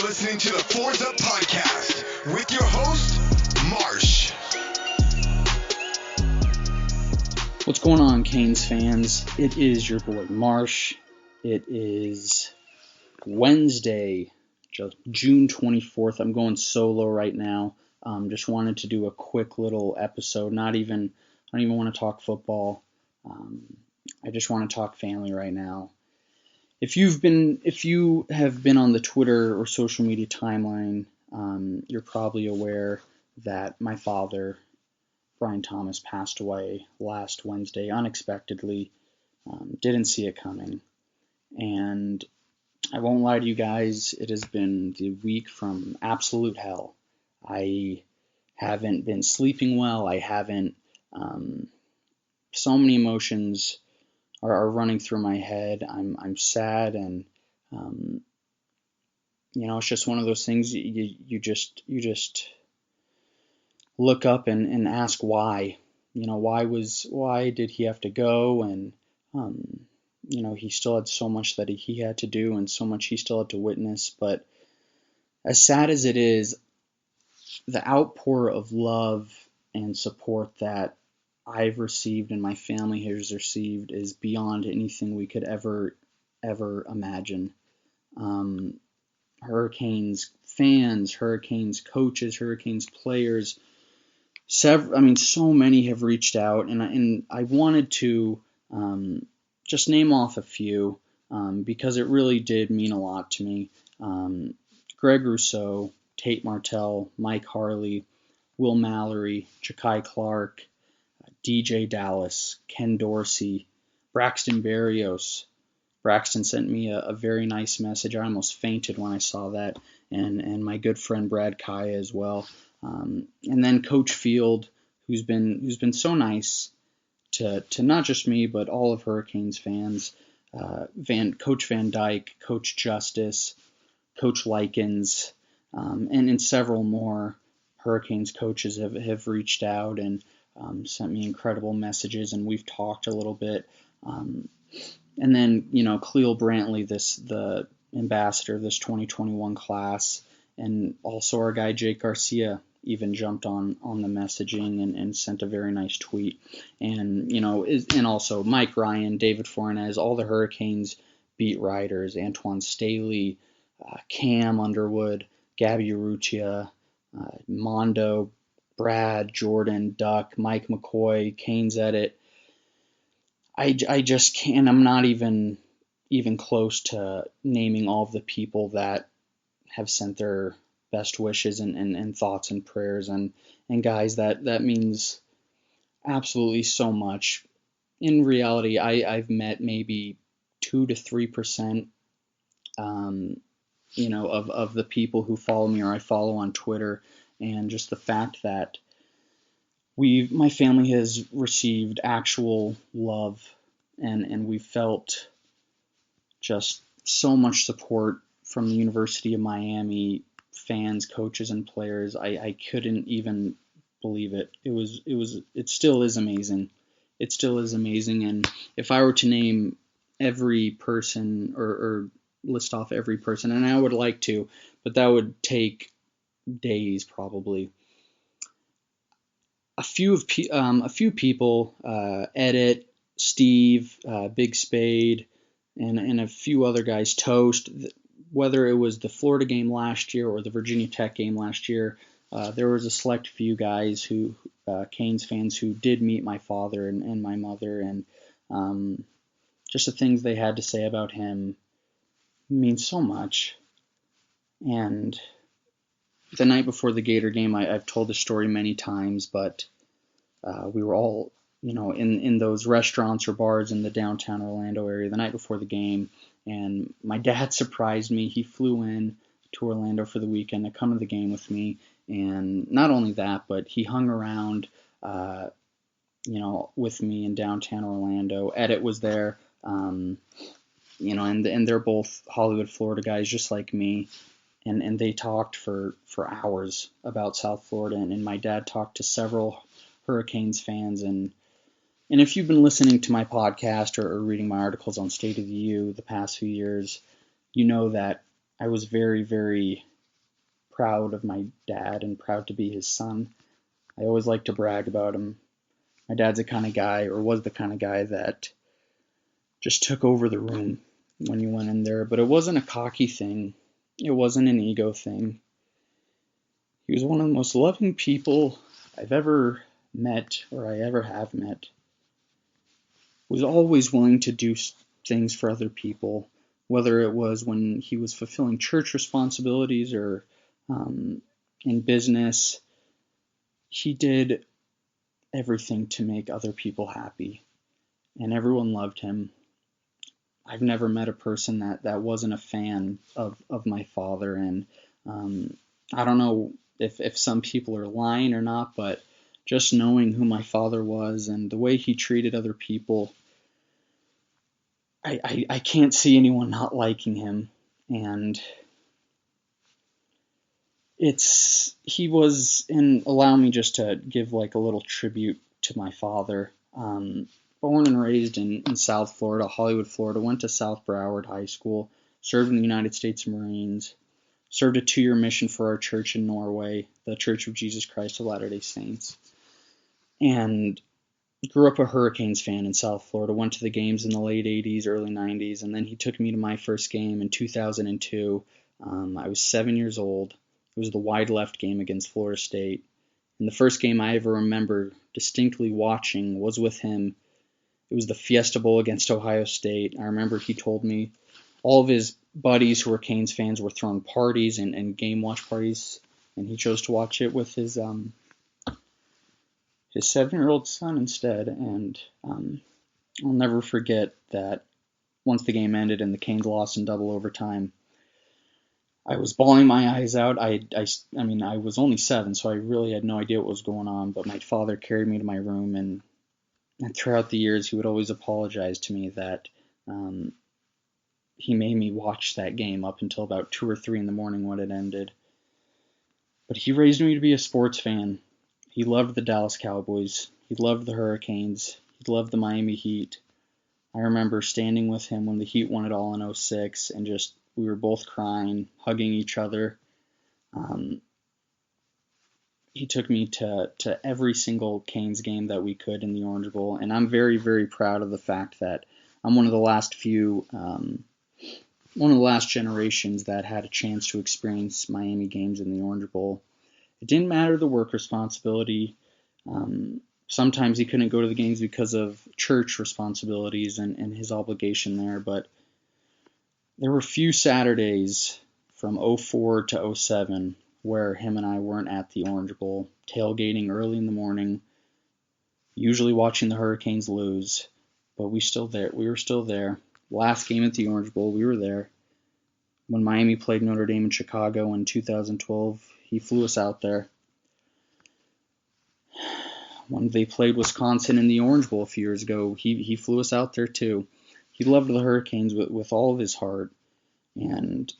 listening to the Fours Up Podcast with your host, Marsh. What's going on, Canes fans? It is your boy, Marsh. It is Wednesday, June 24th. I'm going solo right now. Just wanted to do a quick little episode. I don't even want to talk football. I just want to talk family right now. If you have been on the Twitter or social media timeline, you're probably aware that my father, Brian Thomas, passed away last Wednesday unexpectedly. Didn't see it coming. And I won't lie to you guys, it has been the week from absolute hell. I haven't been sleeping well. I haven't, so many emotions are running through my head. I'm sad, and it's just one of those things you just look up and ask why. Why did he have to go? And he still had so much that he had to do and so much he still had to witness. But as sad as it is, the outpour of love and support that I've received and my family has received is beyond anything we could ever imagine. Hurricanes fans, Hurricanes coaches, Hurricanes players, so many have reached out, and I wanted to just name off a few because it really did mean a lot to me. Greg Rousseau, Tate Martell, Mike Harley, Will Mallory, Ja'Kai Clark, DJ Dallas, Ken Dorsey, Braxton Berrios. Braxton sent me a very nice message. I almost fainted when I saw that, and my good friend Brad Kaya as well. And then Coach Field, who's been so nice to not just me but all of Hurricanes fans. Coach Van Dyke, Coach Justice, Coach Likens, and several more Hurricanes coaches have reached out and sent me incredible messages, and we've talked a little bit. And then, Cleo Brantley, the ambassador of this 2021 class, and also our guy Jake Garcia even jumped on the messaging and sent a very nice tweet. And, and also Mike Ryan, David Fornez, all the Hurricanes beat writers, Antoine Staley, Cam Underwood, Gabby Urrutia, Mondo, Brad, Jordan, Duck, Mike McCoy, Canes Edit. I just can't. I'm not even close to naming all of the people that have sent their best wishes and thoughts and prayers, and guys, that means absolutely so much. In reality, I've met maybe 2 to 3%, of the people who follow me or I follow on Twitter, and just the fact that my family has received actual love, and we felt just so much support from the University of Miami fans, coaches, and players. I couldn't even believe it. It still is amazing. It still is amazing. And if I were to name every person or list off every person, and I would like to, but that would take days probably. A few people, Edit, Steve, Big Spade, and a few other guys, Toast. Whether it was the Florida game last year or the Virginia Tech game last year, there was a select few guys who, Canes fans, who did meet my father and my mother, and just the things they had to say about him mean so much. And the night before the Gator game, I've told the story many times, but we were all, in those restaurants or bars in the downtown Orlando area the night before the game, and my dad surprised me. He flew in to Orlando for the weekend to come to the game with me, and not only that, but he hung around, with me in downtown Orlando. Edit was there, and they're both Hollywood, Florida guys just like me. And they talked for hours about South Florida, and my dad talked to several Hurricanes fans. And if you've been listening to my podcast or reading my articles on State of the U the past few years, you know that I was very, very proud of my dad and proud to be his son. I always like to brag about him. My dad's the kind of guy, or was the kind of guy, that just took over the room when you went in there. But it wasn't a cocky thing. It wasn't an ego thing. He was one of the most loving people I've ever met, or I ever have met. Was always willing to do things for other people, whether it was when he was fulfilling church responsibilities or in business. He did everything to make other people happy, and everyone loved him. I've never met a person that wasn't a fan of my father, and I don't know if some people are lying or not, but just knowing who my father was and the way he treated other people, I can't see anyone not liking him. And he was, and allow me just to give like a little tribute to my father. Born and raised in South Florida, Hollywood, Florida, went to South Broward High School, served in the United States Marines, served a 2-year mission for our church in Norway, the Church of Jesus Christ of Latter-day Saints, and grew up a Hurricanes fan in South Florida, went to the games in the late 80s, early 90s, and then he took me to my first game in 2002. I was 7 years old. It was the wide left game against Florida State. And the first game I ever remember distinctly watching was with him. It was the Fiesta Bowl against Ohio State. I remember he told me all of his buddies who were Canes fans were throwing parties and game watch parties, and he chose to watch it with his 7-year-old son instead. And I'll never forget that once the game ended and the Canes lost in double overtime, I was bawling my eyes out. I mean, I was only 7, so I really had no idea what was going on, but my father carried me to my room, and throughout the years, he would always apologize to me that he made me watch that game up until about 2 or 3 in the morning when it ended. But he raised me to be a sports fan. He loved the Dallas Cowboys. He loved the Hurricanes. He loved the Miami Heat. I remember standing with him when the Heat won it all in 2006, and just we were both crying, hugging each other. He took me to every single Canes game that we could in the Orange Bowl, and I'm very, very proud of the fact that I'm one of the last generations that had a chance to experience Miami games in the Orange Bowl. It didn't matter the work responsibility. Sometimes he couldn't go to the games because of church responsibilities and his obligation there, but there were few Saturdays from 2004 to 2007 where him and I weren't at the Orange Bowl, tailgating early in the morning, usually watching the Hurricanes lose, but we were still there. Last game at the Orange Bowl, we were there. When Miami played Notre Dame in Chicago in 2012, he flew us out there. When they played Wisconsin in the Orange Bowl a few years ago, he flew us out there too. He loved the Hurricanes with all of his heart, and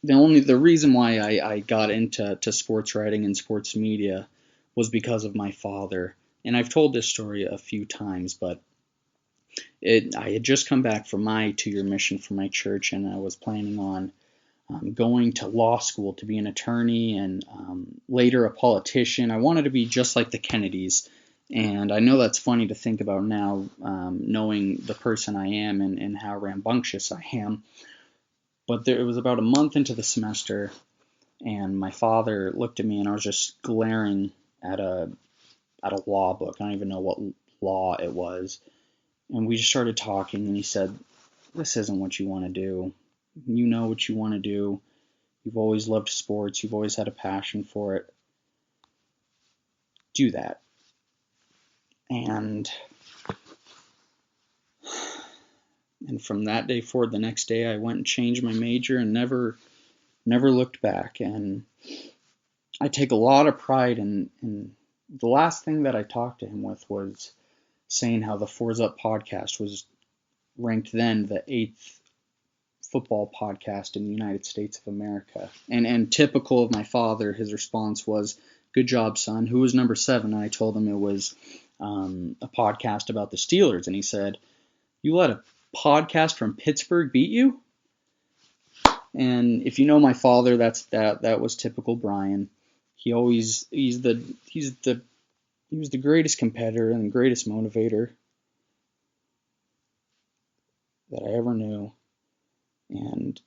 the reason why I got into sports writing and sports media was because of my father. And I've told this story a few times, but I had just come back from my 2-year mission for my church, and I was planning on going to law school to be an attorney and later a politician. I wanted to be just like the Kennedys. And I know that's funny to think about now, knowing the person I am and how rambunctious I am. But it was about a month into the semester, and my father looked at me, and I was just glaring at a law book. I don't even know what law it was. And we just started talking, and he said, "This isn't what you want to do. You know what you want to do. You've always loved sports. You've always had a passion for it. Do that." And from that day forward, the next day, I went and changed my major and never looked back. And I take a lot of pride in the last thing that I talked to him with was saying how the Fours Up podcast was ranked then the 8th football podcast in the United States of America. And typical of my father, his response was, "Good job, son. Who was number 7?" And I told him it was a podcast about the Steelers. And he said, "You let a podcast from Pittsburgh beat you?" And if you know my father, that was typical Brian. He was the greatest competitor and the greatest motivator that I ever knew, and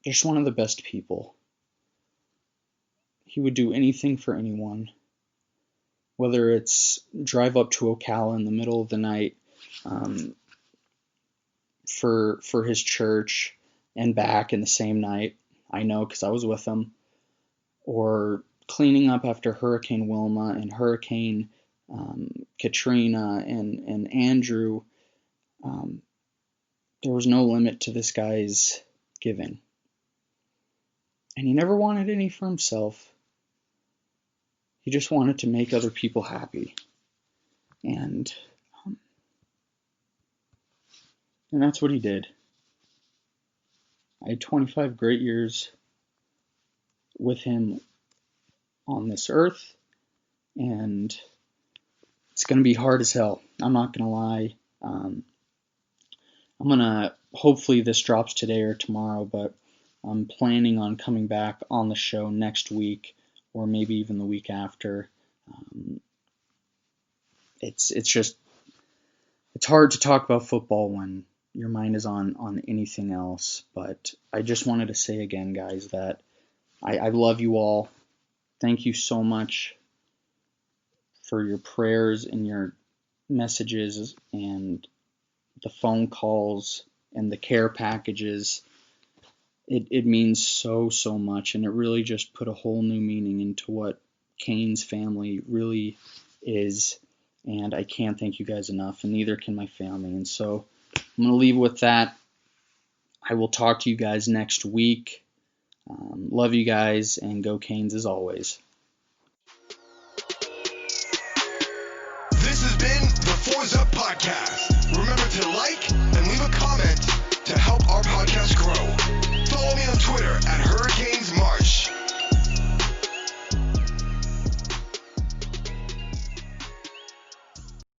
just one of the best people. He would do anything for anyone, whether it's drive up to Ocala in the middle of the night for his church and back in the same night. I know because I was with him. Or cleaning up after Hurricane Wilma and Hurricane Katrina and Andrew. There was no limit to this guy's giving. And he never wanted any for himself. He just wanted to make other people happy. And that's what he did. I had 25 great years with him on this earth, and it's going to be hard as hell. I'm not going to lie. Hopefully this drops today or tomorrow, but I'm planning on coming back on the show next week or maybe even the week after. It's hard to talk about football when your mind is on anything else, but I just wanted to say again, guys, that I love you all. Thank you so much for your prayers and your messages and the phone calls and the care packages. It means so much, and it really just put a whole new meaning into what Kane's family really is, and I can't thank you guys enough, and neither can my family. And so I'm going to leave with that. I will talk to you guys next week. Love you guys, and go Canes as always. This has been the Fours Up Podcast.